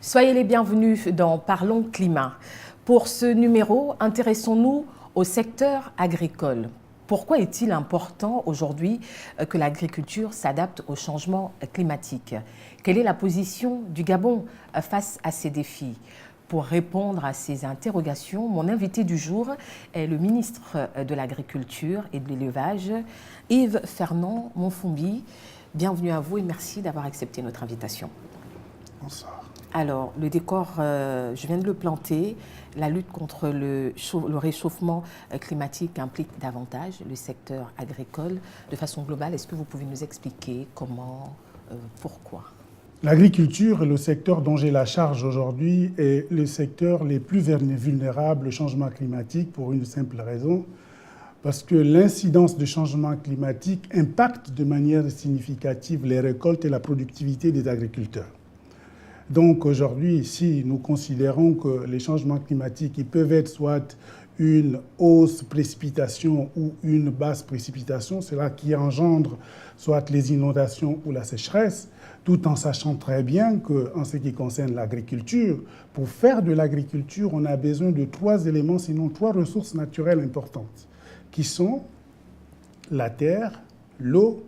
Soyez les bienvenus dans Parlons Climat. Pour ce numéro, intéressons-nous au secteur agricole. Pourquoi est-il important aujourd'hui que l'agriculture s'adapte au changement climatique? Quelle est la position du Gabon face à ces défis? Pour répondre à ces interrogations, mon invité du jour est le ministre de l'Agriculture et de l'Élevage, Yves Fernand Monfombi. Bienvenue à vous et merci d'avoir accepté notre invitation. Bonsoir. Alors, le décor, je viens de le planter. La lutte contre le réchauffement climatique implique davantage le secteur agricole. De façon globale, est-ce que vous pouvez nous expliquer comment, pourquoi? L'agriculture est le secteur dont j'ai la charge aujourd'hui et le secteur les plus vulnérables au changement climatique pour une simple raison, parce que l'incidence du changement climatique impacte de manière significative les récoltes et la productivité des agriculteurs. Donc aujourd'hui, si nous considérons que les changements climatiques ils peuvent être soit une hausse précipitation ou une basse précipitation, c'est là qui engendre soit les inondations ou la sécheresse, tout en sachant très bien qu'en ce qui concerne l'agriculture, pour faire de l'agriculture, on a besoin de 3 éléments, sinon 3 ressources naturelles importantes, qui sont la terre, l'eau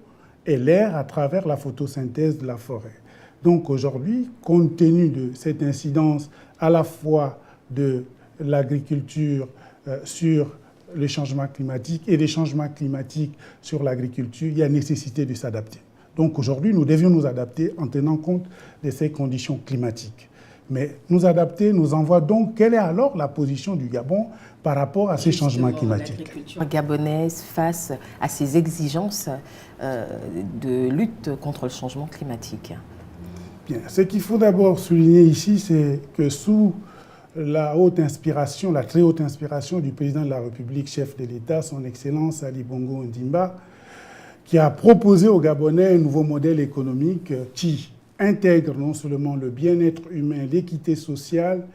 et l'air à travers la photosynthèse de la forêt. Donc aujourd'hui, compte tenu de cette incidence à la fois de l'agriculture sur les changements climatiques et des changements climatiques sur l'agriculture, il y a nécessité de s'adapter. Donc aujourd'hui, nous devions nous adapter en tenant compte de ces conditions climatiques. Mais nous adapter nous envoie donc quelle est alors la position du Gabon par rapport à ces changements climatiques. L'agriculture gabonaise face à ces exigences de lutte contre le changement climatique. Bien. Ce qu'il faut d'abord souligner ici, c'est que sous la haute inspiration, la très haute inspiration du président de la République, chef de l'État, son Excellence Ali Bongo Ondimba, qui a proposé aux Gabonais un nouveau modèle économique qui intègre non seulement le bien-être humain, l'équité sociale,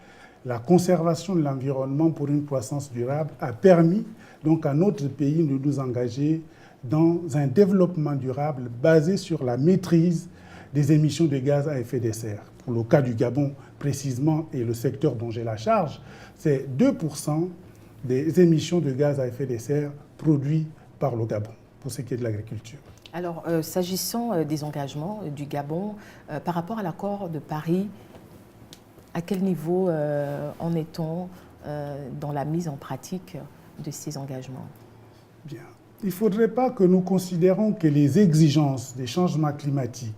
la conservation de l'environnement pour une croissance durable, a permis donc à notre pays de nous engager dans un développement durable basé sur la maîtrise des émissions de gaz à effet de serre. Pour le cas du Gabon précisément et le secteur dont j'ai la charge, c'est 2% des émissions de gaz à effet de serre produits par le Gabon, pour ce qui est de l'agriculture. Alors, s'agissant des engagements du Gabon, par rapport à l'accord de Paris, à quel niveau en est-on dans la mise en pratique de ces engagements? Bien. Il ne faudrait pas que nous considérions que les exigences des changements climatiques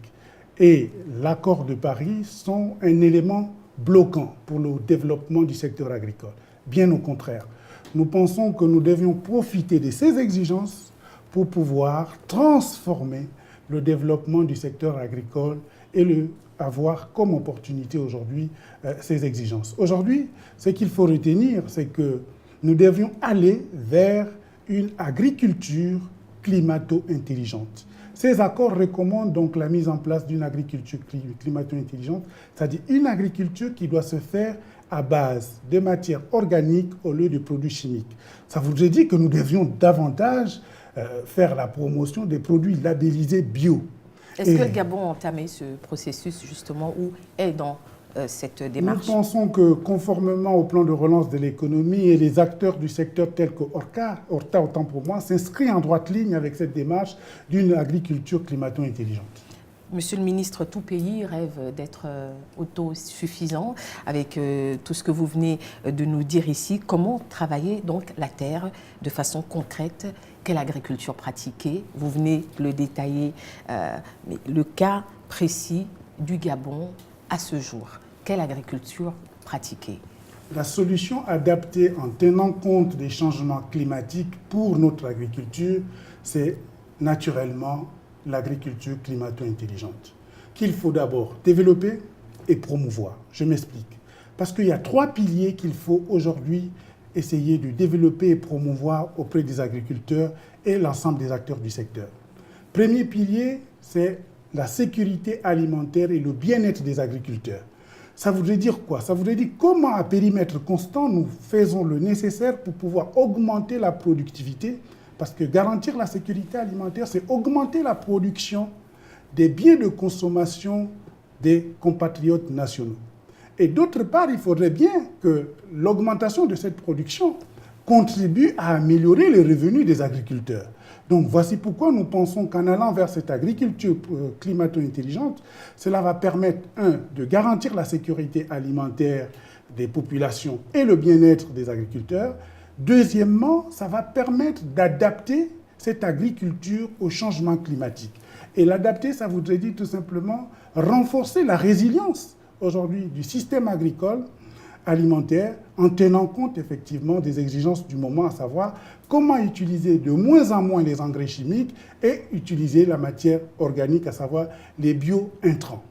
et l'accord de Paris sont un élément bloquant pour le développement du secteur agricole. Bien au contraire, nous pensons que nous devions profiter de ces exigences pour pouvoir transformer le développement du secteur agricole et avoir comme opportunité aujourd'hui ces exigences. Aujourd'hui, ce qu'il faut retenir, c'est que nous devions aller vers une agriculture climato-intelligente. Ces accords recommandent donc la mise en place d'une agriculture climato-intelligente, c'est-à-dire une agriculture qui doit se faire à base de matières organiques au lieu de produits chimiques. Ça voudrait dire que nous devions davantage faire la promotion des produits labellisés bio. Est-ce que le Gabon a entamé ce processus justement ou est dans cette démarche? Nous pensons que conformément au plan de relance de l'économie et les acteurs du secteur tels que Orta autant pour moi, s'inscrit en droite ligne avec cette démarche d'une agriculture climato-intelligente. Monsieur le ministre, tout pays rêve d'être autosuffisant avec tout ce que vous venez de nous dire ici. Comment travailler donc la terre de façon concrète? Quelle agriculture pratiquer? Vous venez de le détailler, mais le cas précis du Gabon à ce jour. Quelle agriculture pratiquer? La solution adaptée en tenant compte des changements climatiques pour notre agriculture, c'est naturellement l'agriculture climato-intelligente, qu'il faut d'abord développer et promouvoir. Je m'explique. Parce qu'il y a 3 piliers qu'il faut aujourd'hui essayer de développer et promouvoir auprès des agriculteurs et l'ensemble des acteurs du secteur. Premier pilier, c'est la sécurité alimentaire et le bien-être des agriculteurs. Ça voudrait dire quoi? Ça voudrait dire comment, à périmètre constant, nous faisons le nécessaire pour pouvoir augmenter la productivité, parce que garantir la sécurité alimentaire, c'est augmenter la production des biens de consommation des compatriotes nationaux. Et d'autre part, il faudrait bien que l'augmentation de cette production contribue à améliorer les revenus des agriculteurs. Donc voici pourquoi nous pensons qu'en allant vers cette agriculture climato-intelligente, cela va permettre, de garantir la sécurité alimentaire des populations et le bien-être des agriculteurs. Deuxièmement, ça va permettre d'adapter cette agriculture au changement climatique. Et l'adapter, ça voudrait dire tout simplement renforcer la résilience aujourd'hui du système agricole alimentaire en tenant compte effectivement des exigences du moment, à savoir comment utiliser de moins en moins les engrais chimiques et utiliser la matière organique, à savoir les bio-intrants.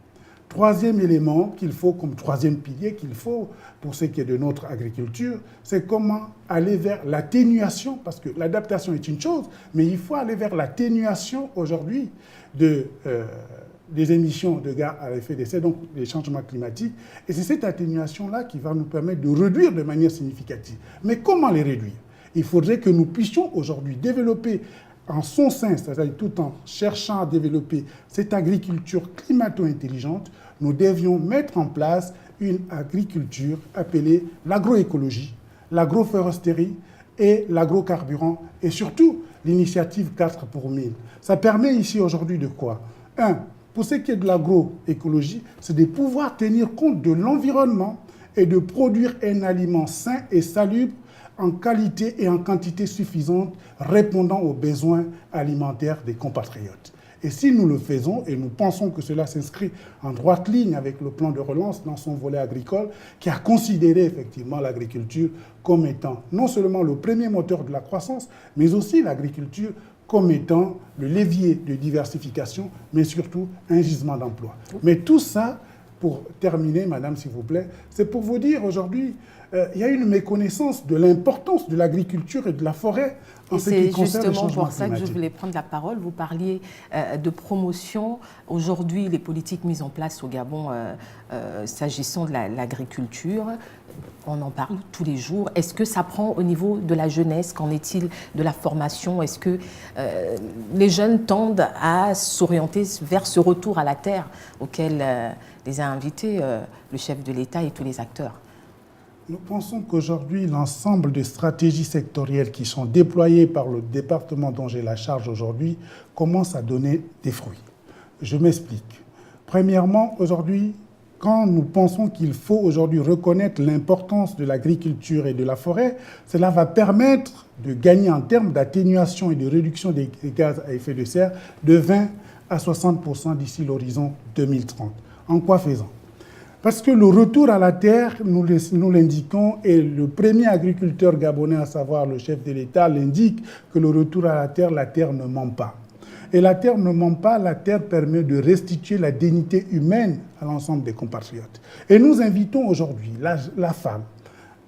Troisième élément qu'il faut, comme troisième pilier qu'il faut pour ce qui est de notre agriculture, c'est comment aller vers l'atténuation, parce que l'adaptation est une chose, mais il faut aller vers l'atténuation aujourd'hui des émissions de gaz à effet de serre, donc les changements climatiques. Et c'est cette atténuation-là qui va nous permettre de réduire de manière significative. Mais comment les réduire? Il faudrait que nous puissions aujourd'hui développer en son sein, c'est-à-dire tout en cherchant à développer cette agriculture climato-intelligente, nous devions mettre en place une agriculture appelée l'agroécologie, l'agroforesterie et l'agrocarburant, et surtout l'initiative 4 pour 1000. Ça permet ici aujourd'hui de quoi? Pour ce qui est de l'agroécologie, c'est de pouvoir tenir compte de l'environnement et de produire un aliment sain et salubre en qualité et en quantité suffisante, répondant aux besoins alimentaires des compatriotes. Et si nous le faisons, et nous pensons que cela s'inscrit en droite ligne avec le plan de relance dans son volet agricole, qui a considéré effectivement l'agriculture comme étant non seulement le premier moteur de la croissance, mais aussi l'agriculture comme étant le levier de diversification, mais surtout un gisement d'emploi. Mais tout ça, pour terminer, madame, s'il vous plaît, c'est pour vous dire aujourd'hui, il y a une méconnaissance de l'importance de l'agriculture et de la forêt en ce qui concerne le changement climatique. C'est justement pour ça que je voulais prendre la parole. Vous parliez de promotion. Aujourd'hui, les politiques mises en place au Gabon, s'agissant de l'agriculture, on en parle tous les jours. Est-ce que ça prend au niveau de la jeunesse? Qu'en est-il de la formation? Est-ce que les jeunes tendent à s'orienter vers ce retour à la terre auquel les a invités le chef de l'État et tous les acteurs? Nous pensons qu'aujourd'hui, l'ensemble des stratégies sectorielles qui sont déployées par le département dont j'ai la charge aujourd'hui commencent à donner des fruits. Je m'explique. Premièrement, aujourd'hui, quand nous pensons qu'il faut aujourd'hui reconnaître l'importance de l'agriculture et de la forêt, cela va permettre de gagner en termes d'atténuation et de réduction des gaz à effet de serre de 20 à 60% d'ici l'horizon 2030. En quoi faisant? Parce que le retour à la terre, nous l'indiquons, et le premier agriculteur gabonais, à savoir le chef de l'État, l'indique que le retour à la terre ne ment pas. Et la terre ne ment pas, la terre permet de restituer la dignité humaine à l'ensemble des compatriotes. Et nous invitons aujourd'hui la femme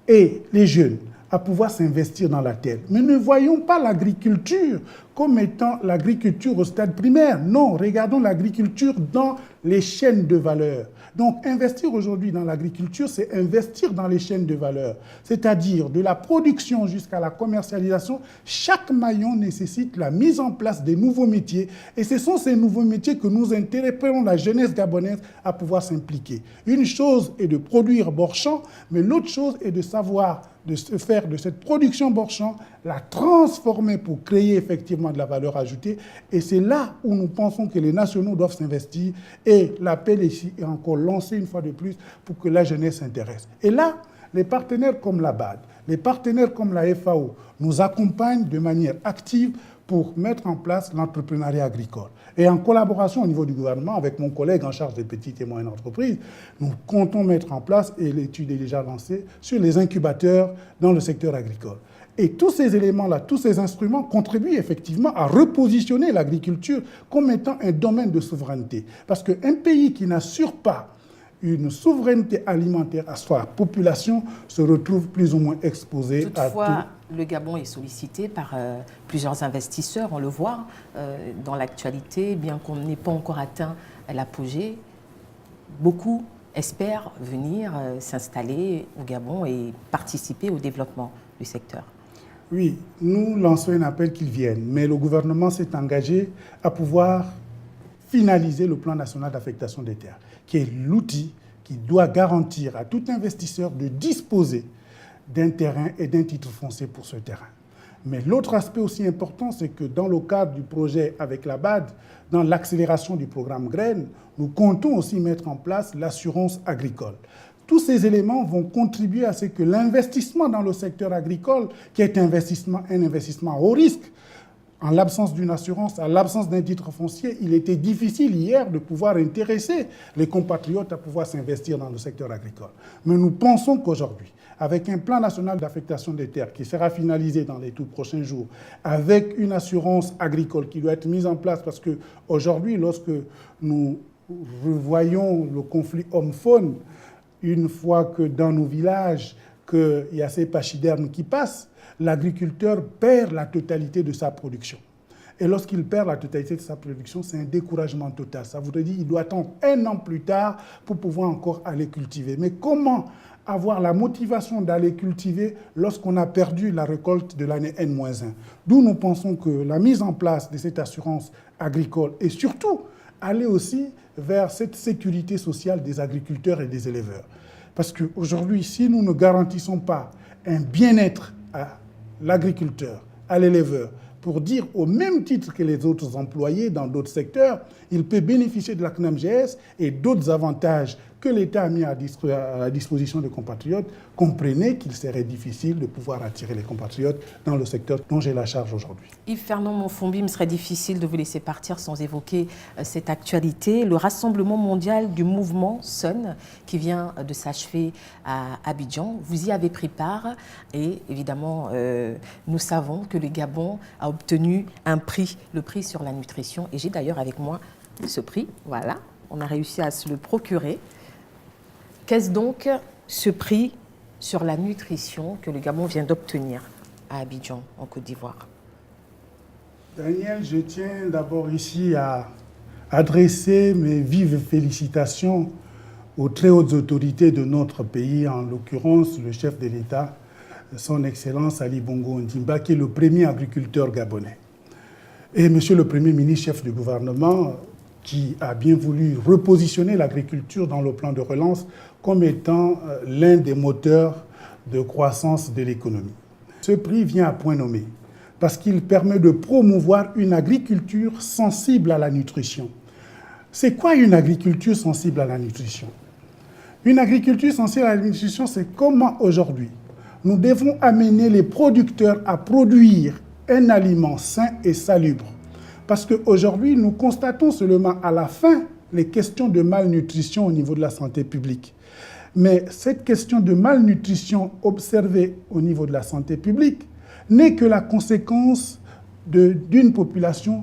et les jeunes à pouvoir s'investir dans la terre. Mais ne voyons pas l'agriculture comme étant l'agriculture au stade primaire. Non, regardons l'agriculture dans les chaînes de valeur. Donc, investir aujourd'hui dans l'agriculture, c'est investir dans les chaînes de valeur. C'est-à-dire de la production jusqu'à la commercialisation. Chaque maillon nécessite la mise en place des nouveaux métiers. Et ce sont ces nouveaux métiers que nous interpellons la jeunesse gabonaise à pouvoir s'impliquer. Une chose est de produire bord champ, mais l'autre chose est de savoir de se faire de cette production bord champ, la transformer pour créer effectivement de la valeur ajoutée. Et c'est là où nous pensons que les nationaux doivent s'investir. Et l'appel ici est encore lancé une fois de plus pour que la jeunesse s'intéresse. Et là, les partenaires comme la BAD, les partenaires comme la FAO nous accompagnent de manière active pour mettre en place l'entrepreneuriat agricole. Et en collaboration au niveau du gouvernement, avec mon collègue en charge des petites et moyennes entreprises, nous comptons mettre en place, et l'étude est déjà lancée, sur les incubateurs dans le secteur agricole. Et tous ces éléments-là, tous ces instruments contribuent effectivement à repositionner l'agriculture comme étant un domaine de souveraineté. Parce qu'un pays qui n'assure pas une souveraineté alimentaire à sa population se retrouve plus ou moins exposé à tout. Le Gabon est sollicité par plusieurs investisseurs, on le voit dans l'actualité, bien qu'on n'ait pas encore atteint l'apogée. Beaucoup espèrent venir s'installer au Gabon et participer au développement du secteur. Oui, nous lançons un appel qu'ils viennent, mais le gouvernement s'est engagé à pouvoir finaliser le plan national d'affectation des terres, qui est l'outil qui doit garantir à tout investisseur de disposer d'un terrain et d'un titre foncier pour ce terrain. Mais l'autre aspect aussi important, c'est que dans le cadre du projet avec la BAD, dans l'accélération du programme Graines, nous comptons aussi mettre en place l'assurance agricole. Tous ces éléments vont contribuer à ce que l'investissement dans le secteur agricole, qui est un investissement haut risque, en l'absence d'une assurance, en l'absence d'un titre foncier, il était difficile hier de pouvoir intéresser les compatriotes à pouvoir s'investir dans le secteur agricole. Mais nous pensons qu'aujourd'hui, avec un plan national d'affectation des terres qui sera finalisé dans les tout prochains jours, avec une assurance agricole qui doit être mise en place, parce qu'aujourd'hui, lorsque nous revoyons le conflit homme-faune, une fois que dans nos villages, qu'il y a ces pachydermes qui passent, l'agriculteur perd la totalité de sa production. Et lorsqu'il perd la totalité de sa production, c'est un découragement total. Ça voudrait dire qu'il doit attendre 1 an plus tard pour pouvoir encore aller cultiver. Mais comment avoir la motivation d'aller cultiver lorsqu'on a perdu la récolte de l'année N-1? D'où nous pensons que la mise en place de cette assurance agricole et surtout aller aussi vers cette sécurité sociale des agriculteurs et des éleveurs. Parce qu'aujourd'hui, si nous ne garantissons pas un bien-être à l'agriculteur, à l'éleveur, pour dire au même titre que les autres employés dans d'autres secteurs, il peut bénéficier de la CNAMGS et d'autres avantages que l'État a mis à la disposition des compatriotes, comprenez qu'il serait difficile de pouvoir attirer les compatriotes dans le secteur dont j'ai la charge aujourd'hui. Yves-Fernand Monfombi, il me serait difficile de vous laisser partir sans évoquer cette actualité. Le Rassemblement mondial du mouvement SON, qui vient de s'achever à Abidjan, vous y avez pris part et évidemment, nous savons que le Gabon a obtenu un prix, le prix sur la nutrition. Et j'ai d'ailleurs avec moi ce prix, voilà, on a réussi à se le procurer. Qu'est-ce donc ce prix sur la nutrition que le Gabon vient d'obtenir à Abidjan, en Côte d'Ivoire? Daniel, je tiens d'abord ici à adresser mes vives félicitations aux très hautes autorités de notre pays, en l'occurrence le chef de l'État, son Excellence Ali Bongo Ondimba, qui est le premier agriculteur gabonais. Et Monsieur le Premier ministre, chef du gouvernement, qui a bien voulu repositionner l'agriculture dans le plan de relance comme étant l'un des moteurs de croissance de l'économie. Ce prix vient à point nommé parce qu'il permet de promouvoir une agriculture sensible à la nutrition. C'est quoi une agriculture sensible à la nutrition? Une agriculture sensible à la nutrition, c'est comment aujourd'hui nous devons amener les producteurs à produire un aliment sain et salubre. Parce qu'aujourd'hui, nous constatons seulement à la fin les questions de malnutrition au niveau de la santé publique. Mais cette question de malnutrition observée au niveau de la santé publique n'est que la conséquence d'une population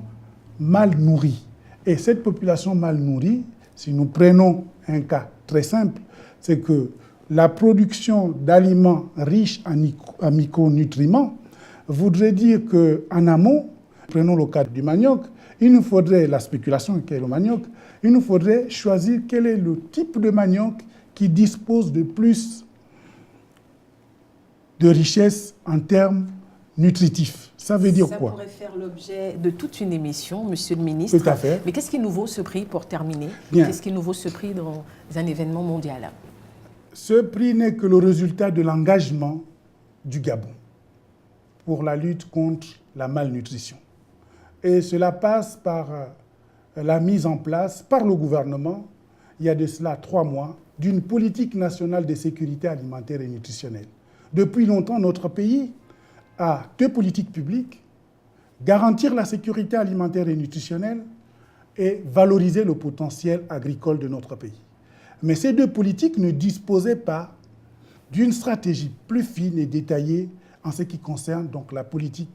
mal nourrie. Et cette population mal nourrie, si nous prenons un cas très simple, c'est que la production d'aliments riches en micronutriments voudrait dire qu'en amont, prenons le cas du manioc, il nous faudrait, la spéculation qui est le manioc, il nous faudrait choisir quel est le type de manioc qui dispose de plus de richesse en termes nutritifs. Ça veut dire quoi? Ça pourrait faire l'objet de toute une émission, Monsieur le Ministre. Tout à fait. Mais qu'est-ce qui nous vaut ce prix pour terminer? Bien. Qu'est-ce qui nous vaut ce prix dans un événement mondial? Ce prix n'est que le résultat de l'engagement du Gabon pour la lutte contre la malnutrition. Et cela passe par la mise en place par le gouvernement, il y a de cela 3 mois, d'une politique nationale de sécurité alimentaire et nutritionnelle. Depuis longtemps, notre pays a 2 politiques publiques, garantir la sécurité alimentaire et nutritionnelle et valoriser le potentiel agricole de notre pays. Mais ces 2 politiques ne disposaient pas d'une stratégie plus fine et détaillée en ce qui concerne donc la politique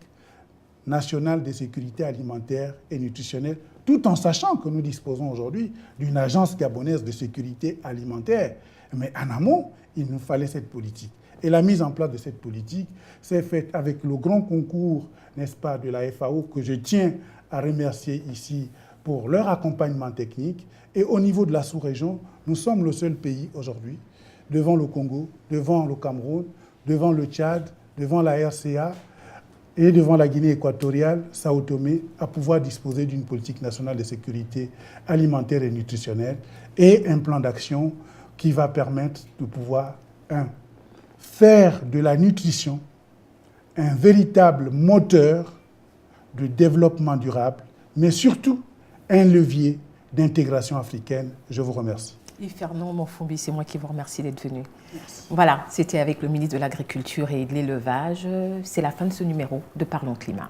nationale de sécurité alimentaire et nutritionnelle, tout en sachant que nous disposons aujourd'hui d'une agence gabonaise de sécurité alimentaire. Mais en amont, il nous fallait cette politique. Et la mise en place de cette politique s'est faite avec le grand concours, n'est-ce pas, de la FAO, que je tiens à remercier ici pour leur accompagnement technique. Et au niveau de la sous-région, nous sommes le seul pays aujourd'hui, devant le Congo, devant le Cameroun, devant le Tchad, devant la RCA, et devant la Guinée équatoriale, Sao Tomé, à pouvoir disposer d'une politique nationale de sécurité alimentaire et nutritionnelle et un plan d'action qui va permettre de pouvoir, faire de la nutrition un véritable moteur de développement durable, mais surtout un levier d'intégration africaine. Je vous remercie. Yves Fernand Monfombi, c'est moi qui vous remercie d'être venu. Merci. Voilà, c'était avec le ministre de l'Agriculture et de l'Élevage. C'est la fin de ce numéro de Parlons Climat.